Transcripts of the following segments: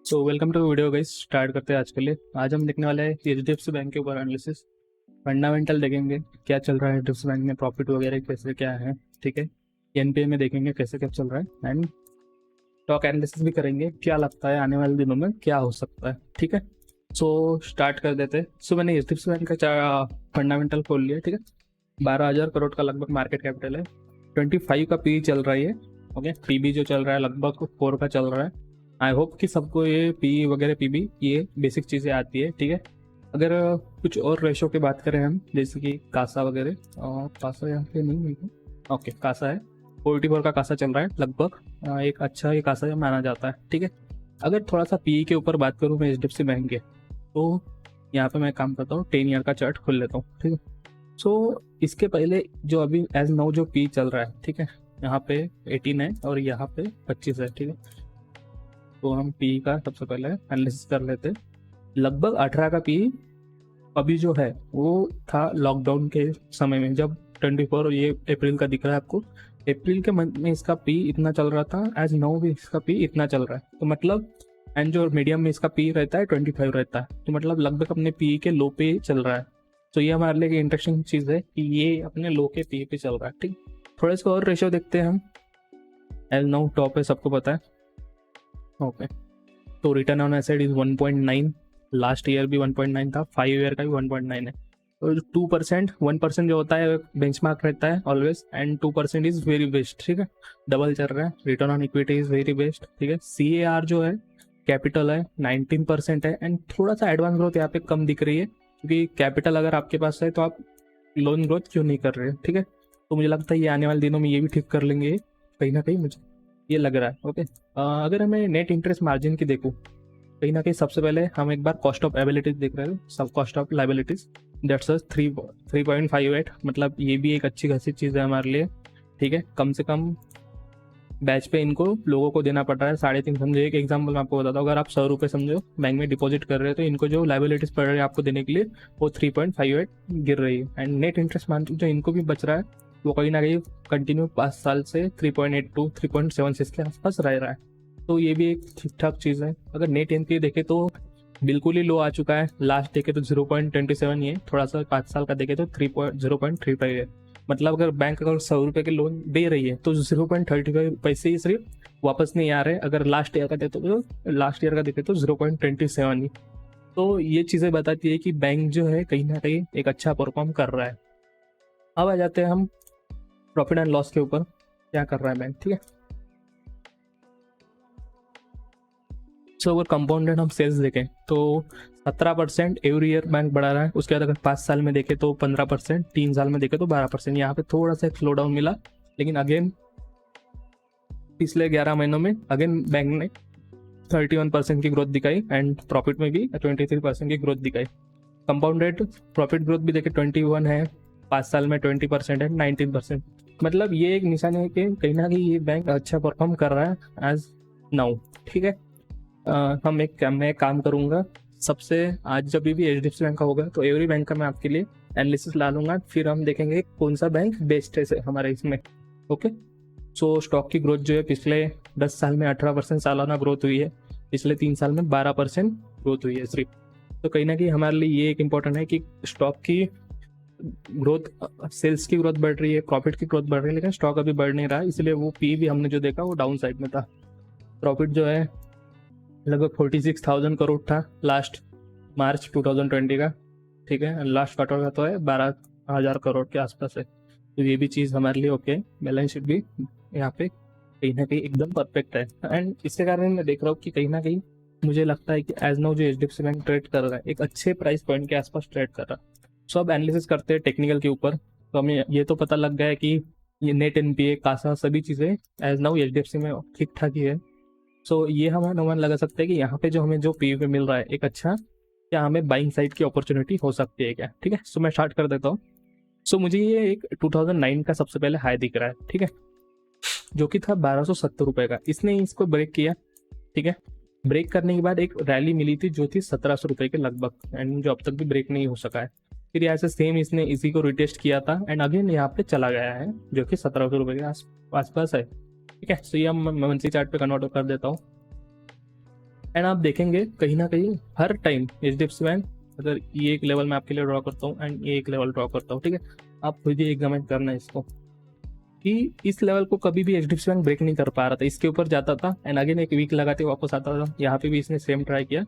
So welcome to video guys. Start करते हैं आज के लिए। आज हम देखने वाले हैं एचडीएफसी बैंक के ऊपर एनालिसिस। फंडामेंटल देखेंगे क्या चल रहा है एचडीएफसी बैंक में, प्रॉफिट वगैरह कैसे क्या है, ठीक है। एनपीए में देखेंगे कैसे क्या चल रहा है एंड स्टॉक एनालिसिस भी करेंगे, क्या लगता है आने वाले दिनों में क्या हो सकता है, ठीक है। सो स्टार्ट कर देते हैं। सो मैंने एचडीएफसी बैंक का फंडामेंटल खोल लिया, ठीक है। 12,000 करोड़ का लगभग मार्केट कैपिटल है। 25 का पी चल रहा है ये, ओके। पीबी जो चल रहा है लगभग 4 का चल रहा है। आई होप कि सबको ये पी वगैरह पीबी ये बेसिक चीज़ें आती है, ठीक है। अगर कुछ और रेशो की बात करें हम, जैसे कि कासा वगैरह, और कासा यहाँ पे नहीं है, ओके कासा है। 44 का कासा चल रहा है लगभग। एक अच्छा ये कासा माना जाता है, ठीक है। अगर थोड़ा सा पी के ऊपर बात करूँ मैं एचडीएफसी बैंक के, तो यहाँ पे मैं काम करता हूँ 10 ईयर का चार्ट खोल लेता हूँ, ठीक है। सो इसके पहले जो अभी एज नाउ जो पी चल रहा है, ठीक है, यहाँ पे 18 है और यहाँ पे 25 है, ठीक है। तो हम पी का सबसे पहले एनालिसिस कर लेते। लगभग 18 का पी अभी जो है वो था लॉकडाउन के समय में, जब 24 ये अप्रैल का दिख रहा है आपको। अप्रैल के मंथ में इसका पी इतना चल रहा था, एज नाउ भी इसका पी इतना चल रहा है। तो मतलब एंड जो मीडियम में इसका पी रहता है 25 रहता है, तो मतलब लगभग अपने पी के लो पे चल रहा है। तो ये हमारे लिए इंटरेस्टिंग चीज़ है कि ये अपने लो के पी पे चल रहा है, ठीक। थोड़ा सा और रेशियो देखते हैं हम। एज नाउ टॉप है, सबको पता है, ओके। तो return on asset is 1.9। Last year भी 1.9 था, 5 ईयर का भी 1.9 है। तो 2%, 1% जो होता है बेंचमार्क रहता है always, and 2% is very best, ठीक है। डबल चल रहा है। Return on equity is very best, ठीक है। CAR जो है कैपिटल है 19% है, एंड थोड़ा सा एडवांस ग्रोथ यहाँ पे कम दिख रही है, क्योंकि कैपिटल अगर आपके पास है तो आप लोन ग्रोथ क्यों नहीं कर रहे हैं, ठीक है। तो मुझे लगता है ये आने वाले दिनों में ये भी ठीक कर लेंगे कहीं ना कहीं, मुझे ये लग रहा है, ओके। अगर हमें नेट इंटरेस्ट मार्जिन की देखूँ, कहीं ना कहीं सबसे पहले हम एक बार कॉस्ट ऑफ एबिलिटीज देख रहे हैं, सब कॉस्ट ऑफ लाइबिलिटीज दैट्स 3.58। मतलब ये भी एक अच्छी खासी चीज़ है हमारे लिए, ठीक है। कम से कम बैच पे इनको लोगों को देना पड़ रहा है 3.5। समझो एक एग्जाम्पल मैं आपको बताता हूँ, अगर आप 100 रुपये समझो बैंक में डिपॉजिट कर रहे हो, तो इनको जो लाइबिलिटीज पड़ रही है आपको देने के लिए वो 3.58 गिर रही है। एंड नेट इंटरेस्ट मार्जिन जो इनको भी बच रहा है वो कहीं ना कहीं कंटिन्यू 5 साल से 3.82 3.76 के आसपास रह रहा है। तो ये भी एक ठीक ठाक चीज़ है। अगर नेट एनपीए देखे तो बिल्कुल ही लो आ चुका है। लास्ट देखे तो 0.27 ही है, थोड़ा सा 5 साल का देखे तो 0.35 है। मतलब अगर बैंक अगर 100 रुपये के लोन दे रही है तो 0.35 पैसे ही सिर्फ वापस नहीं आ रहे। अगर लास्ट ईयर का देखे तो 0.27 ही। तो ये चीज़ें बताती है कि बैंक जो है कहीं ना कहीं एक अच्छा परफॉर्म कर रहा है। अब आ जाते हैं हम प्रॉफिट एंड लॉस के ऊपर, क्या कर रहा है बैंक, ठीक है। सो अगर कंपाउंडेड हम सेल्स देखें तो 17% एवरी ईयर बैंक बढ़ा रहा है। उसके बाद अगर 5 साल में देखें तो 15%, 3 साल में देखें तो 12%। यहाँ पे थोड़ा सा एक स्लो डाउन मिला, लेकिन अगेन पिछले 11 महीनों में अगेन बैंक ने 31% की ग्रोथ दिखाई, एंड प्रॉफिट में भी 23% की ग्रोथ दिखाई। कंपाउंडेड प्रॉफिट ग्रोथ भी देखे 21 है, 5 साल में 20% है, 19%। मतलब ये एक निशानी है कि कहीं ना कहीं ये बैंक अच्छा परफॉर्म कर रहा है एज नाउ, ठीक है। मैं काम करूंगा सबसे, आज जब भी एचडीएफसी बैंक का होगा तो एवरी बैंक का मैं आपके लिए एनालिसिस ला लूंगा, फिर हम देखेंगे कौन सा बैंक बेस्ट है हमारे इसमें, ओके। सो स्टॉक की ग्रोथ जो है पिछले 10 साल में 18% सालाना ग्रोथ हुई है, पिछले 3 साल में 12% ग्रोथ हुई है सिर्फ। तो कहीं ना कहीं हमारे लिए ये एक इम्पोर्टेंट है कि स्टॉक की ग्रोथ, सेल्स की ग्रोथ बढ़ रही है, प्रॉफिट की ग्रोथ बढ़ रही है, लेकिन स्टॉक अभी बढ़ नहीं रहा है, इसलिए वो पी भी हमने जो देखा वो डाउन साइड में था। प्रॉफिट जो है लगभग 46,000 करोड़ था लास्ट मार्च 2020 का, ठीक है। लास्ट क्वार्टर का तो है 12,000 करोड़ के आसपास है। तो ये भी चीज़ हमारे लिए ओके। बैलेंस शीट भी यहाँ पे कहीं ना कहीं एकदम परफेक्ट है, एंड इसके कारण मैं देख रहा हूँ कि कहीं ना कहीं मुझे लगता है कि एज नाउ जो एचडीएफसी बैंक ट्रेड कर रहा है एक अच्छे प्राइस पॉइंट के आसपास ट्रेड कर रहा है। सो अब एनालिसिस करते हैं टेक्निकल के ऊपर। तो हमें ये तो पता लग गया है कि ये नेट एनपीए कासा सभी चीज़ें एज नाउ एचडीएफसी में ठीक ठाक ही है। सो ये हम अनुमान लगा सकते हैं कि यहाँ पे जो हमें जो पी पे मिल रहा है एक अच्छा, क्या हमें बाइंग साइड की अपॉर्चुनिटी हो सकती है क्या, ठीक है। सो मैं स्टार्ट कर देता हूँ। सो मुझे ये एक 2009 का सबसे पहले हाई दिख रहा है, ठीक है, जो कि था 1270 रुपये का। इसने इसको ब्रेक किया, ठीक है। ब्रेक करने के बाद एक रैली मिली थी जो थी 1700 रुपये के लगभग, एंड जो अब तक भी ब्रेक नहीं हो सका है। फिर यहाँ से सेम इसने इसी को रिटेस्ट किया था, एंड अगेन यहाँ पे चला गया है, जो कि 1700 रुपये के आसपास है, ठीक है। सो ये हम मंथली चार्ट पे कन्वर्ट कर देता हूँ। एंड आप देखेंगे कहीं ना कहीं हर टाइम HDFC बैंक, अगर ये एक लेवल मैं आपके लिए ड्रॉ करता हूँ एंड ये एक लेवल ड्रॉ करता हूँ, ठीक है, आप खुद ही एग्जामिन करना है इसको कि इस लेवल को कभी भी HDFC बैंक ब्रेक नहीं कर पा रहा था, इसके ऊपर जाता था एंड अगेन एक वीक लगाते वापस आता था। यहाँ पे भी इसने सेम ट्राई किया,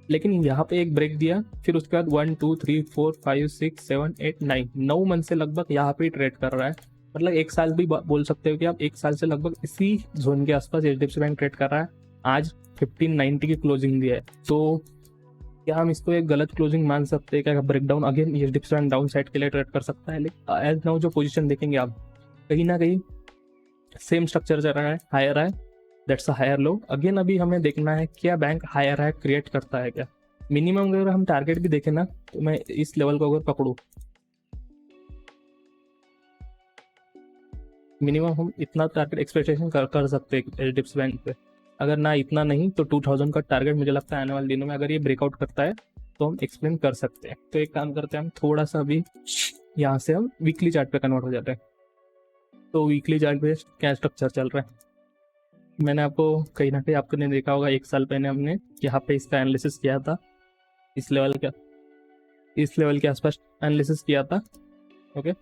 लेकिन यहाँ पे एक ब्रेक दिया, फिर उसके बाद 1 2 3 4 5 6 7 8 9 मंथ से लगभग यहाँ पे ट्रेड कर रहा है। मतलब एक साल भी बोल सकते हो कि आप, एक साल से लगभग इसी जोन के आसपास HDFC बैंक ट्रेड कर रहा है। आज 1590 की क्लोजिंग दिया है, तो क्या हम इसको एक गलत क्लोजिंग मान सकते हैं? क्या breakdown again HDFC bank down side के लिए ट्रेड कर सकता है? लेकिन एज नाउ जो पोजीशन देखेंगे आप, कहीं ना कहीं सेम स्ट्रक्चर चल रहा है, हायर है, that's a higher low. Again अभी हमें देखना है क्या बैंक हायर है क्रिएट करता है क्या। मिनिमम अगर हम टारगेट भी देखें ना, तो मैं इस लेवल को अगर पकड़ूं, मिनिमम हम इतना टारगेट एक्सपेक्टेशन कर सकते हैं HDFC बैंक पे। अगर ना इतना नहीं तो 2000 का टारगेट मुझे लगता है आने वाले दिनों में अगर ये ब्रेकआउट करता है तो हम एक्सप्लेन कर सकते हैं। तो एक काम करते हैं, हम थोड़ा सा अभी यहाँ से हम वीकली चार्ट पे कन्वर्ट हो जाते हैं। तो वीकली चार्ट पे क्या स्ट्रक्चर चल रहा है, मैंने आपको कहीं ना कहीं आपने देखा होगा, एक साल पहले हमने यहाँ पे इसका एनालिसिस किया था, इस लेवल के आसपास एनालिसिस किया था। ओके,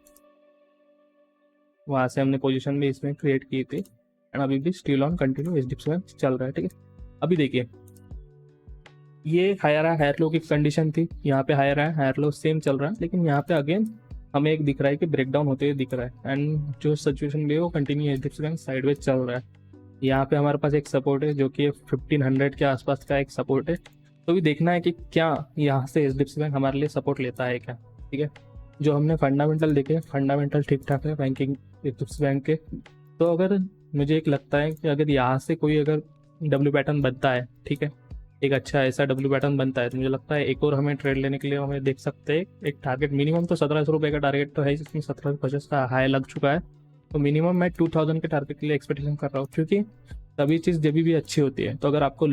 वहाँ से हमने पोजीशन भी इसमें क्रिएट की थी एंड अभी भी still on continue HDFC bank चल रहा है, ठीक है। अभी देखिए ये हायर लो की कंडीशन थी, यहाँ पे हायर लो सेम चल रहा है, लेकिन यहाँ पे अगेन हमें एक दिख रहा है कि ब्रेकडाउन होते हुए दिख रहा है एंड जो सिचुएशन भी है वो कंटिन्यू HDFC बैंक साइडवेज चल रहा है। यहाँ पे हमारे पास एक सपोर्ट है जो कि 1500 के आसपास का एक सपोर्ट है। तो भी देखना है कि क्या यहाँ से HDFC बैंक हमारे लिए सपोर्ट लेता है क्या, ठीक है। जो हमने फंडामेंटल देखे, फंडामेंटल ठीक ठाक है बैंकिंग HDFC बैंक के। तो अगर मुझे एक लगता है कि अगर यहाँ से कोई अगर W पैटर्न बनता है, ठीक है, एक अच्छा ऐसा W पैटर्न बनता है, तो मुझे लगता है एक और हमें ट्रेड लेने के लिए हमें देख सकते हैं एक टारगेट। मिनिमम तो 1700 रुपये का टारगेट तो है, जिसमें 1750 का हाई लग चुका है। तो मिनिमम मैं 2000 के टारगेट के लिए एक्सपेक्टेशन कर रहा हूँ, क्योंकि तभी चीज़ जब भी अच्छी होती है। तो अगर आपको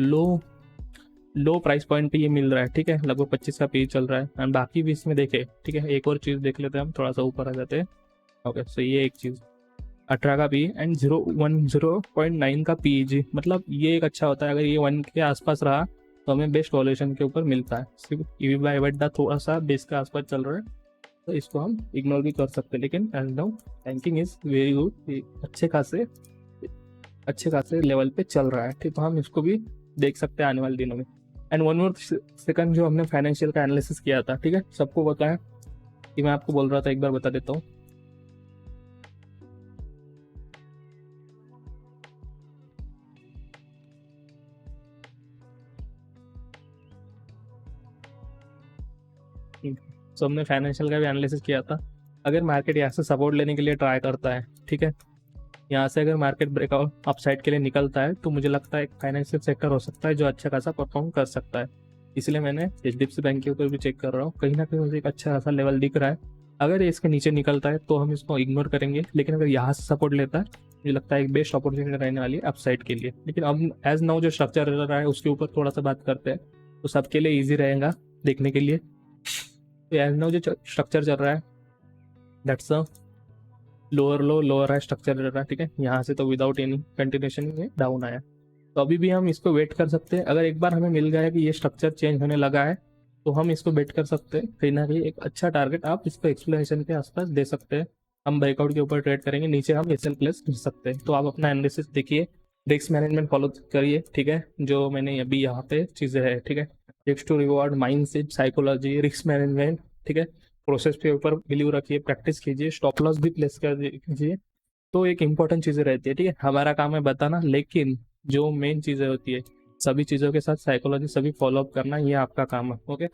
लो प्राइस पॉइंट पे ये मिल रहा है, ठीक है, लगभग 25 का पी चल रहा है एंड बाकी भी इसमें देखे, ठीक है, एक और चीज़ देख लेते हैं हम, थोड़ा सा ऊपर आ जाते हैं। ओके, सो ये एक चीज़ 18 का पी एंड 0.9 का PEG, मतलब ये एक अच्छा होता है। अगर ये 1 के आसपास रहा तो हमें बेस्ट वॉल्यूशन के ऊपर मिलता है। सिर्फ EV/EBITDA थोड़ा सा बेस के आसपास चल रहा है, तो इसको हम इग्नोर भी कर सकते हैं। लेकिन as now banking is very good, अच्छे खासे लेवल पे चल रहा है, ठीक। तो हम इसको भी देख सकते हैं आने वाले दिनों में। एंड वन मोर सेकंड, जो हमने फाइनेंशियल का एनालिसिस किया था, ठीक है, सबको पता है कि मैं आपको बोल रहा था, एक बार बता देता हूँ। तो हमने फाइनेंशियल का भी एनालिसिस किया था। अगर मार्केट यहाँ से सपोर्ट लेने के लिए ट्राई करता है, ठीक है, यहाँ से अगर मार्केट ब्रेकआउट अपसाइड के लिए निकलता है, तो मुझे लगता है एक फाइनेंशियल सेक्टर हो सकता है जो अच्छा खासा परफॉर्म कर सकता है। इसलिए मैंने HDFC बैंक के ऊपर भी चेक कर रहा हूँ, कहीं ना कहीं मुझे एक अच्छा खासा लेवल दिख रहा है। अगर ये इसके नीचे निकलता है तो हम इसको इग्नोर करेंगे, लेकिन अगर यहाँ से सपोर्ट लेता है, मुझे लगता है एक बेस्ट अपॉर्चुनिटी रहने वाली है अपसाइड के लिए। लेकिन अब एज नाउ जो स्ट्रक्चर रह रहा है उसके ऊपर थोड़ा सा बात करते हैं, तो सबके लिए ईजी रहेगा देखने के लिए। तो एज नाउ जो स्ट्रक्चर चल रहा है, that's a lower low lower high structure चल रहा है, ठीक है। यहाँ से तो विदाउट एनी कंटिन्यूशन में डाउन आया, तो अभी भी हम इसको वेट कर सकते हैं। अगर एक बार हमें मिल गया है कि ये स्ट्रक्चर चेंज होने लगा है, तो हम इसको वेट कर सकते हैं। कहीं ना कहीं एक अच्छा टारगेट आप इसको एक्सप्लेनेशन के आसपास दे सकते हैं। हम ब्रेकआउट के ऊपर ट्रेड करेंगे, नीचे हम SL प्लस कर सकते हैं। तो आप अपना एनालिसिस देखिए, रिस्क मैनेजमेंट फॉलो करिए, ठीक है, जो मैंने अभी यहाँ पे चीज़ें है, ठीक है, risk to reward, mindset, psychology, risk management, ठीक है, प्रोसेस के ऊपर बिलीव रखिए, प्रैक्टिस कीजिए, स्टॉप लॉस भी प्लेस कर दीजिए। तो एक इंपॉर्टेंट चीज़ें रहती है, ठीक है। हमारा काम है बताना, लेकिन जो मेन चीज़ें होती है, सभी चीज़ों के साथ साइकोलॉजी सभी फॉलोअप करना, ये आपका काम है। ओके,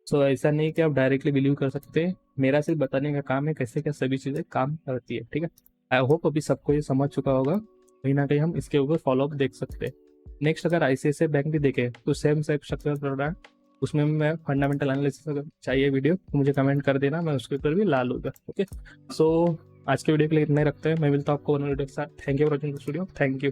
सो ऐसा नहीं कि आप डायरेक्टली बिलीव कर सकते हैं, मेरा सिर्फ बताने का काम है कैसे क्या सभी चीज़ें काम करती है, ठीक है। आई होप अभी सबको ये समझ चुका होगा, कहीं ना कहीं हम इसके ऊपर फॉलोअप देख सकते हैं। नेक्स्ट अगर ICICI बैंक भी देखें तो सेम स्ट्रक्चर चल रहा है, उसमें मैं फंडामेंटल एनालिसिस अगर चाहिए वीडियो तो मुझे कमेंट कर देना, मैं उसके ऊपर भी ला लूँगा। ओके, सो आज के वीडियो के लिए इतना ही रखते हैं, मैं मिलता हूँ आपको वीडियो के साथ। Thank you for watching this video, thank you.